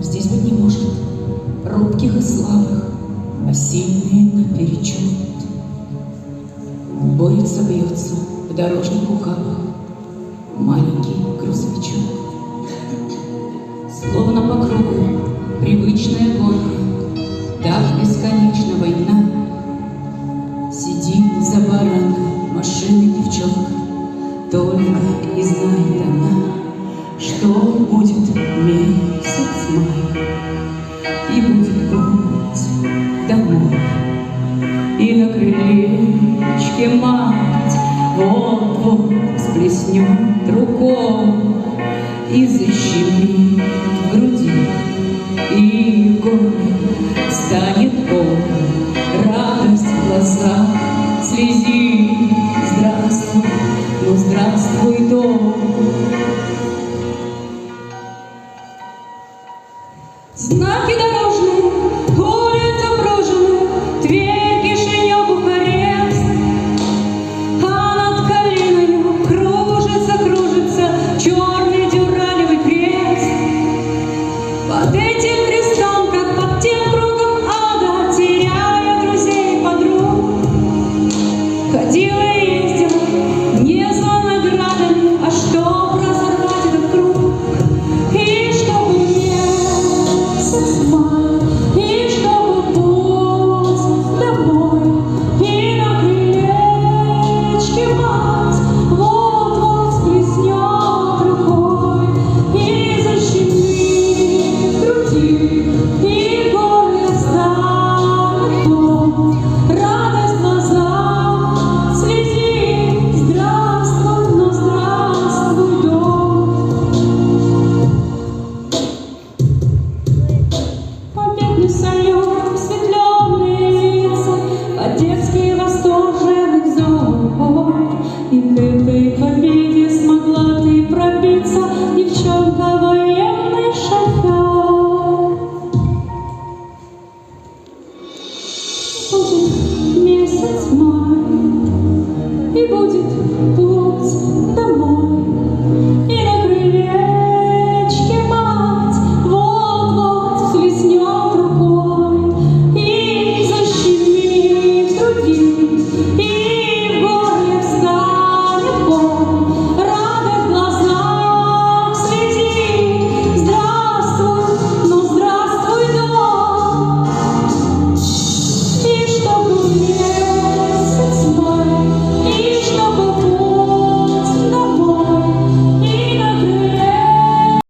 здесь быть не может робких и слабых, а сильные наперечет. Борется, бьется в дорожных ухабах маленький грузовичок. Словно по кругу привычная гонка, так бесконечна война. Сидит за баранкой машины девчонка, только и знает она, что будет месяц май, и будет путь домой. И на крылечке мать вот-вот всплеснет рукой и защемит в груди, и в горле станет боль, радость в глазах, слези. Здравствуй, ну здравствуй, дом. Знаки дорожные, улиц опружены, Тверь, Кишинев, Бухарест, а над Калиною кружится черный дюралевый крест. Под эти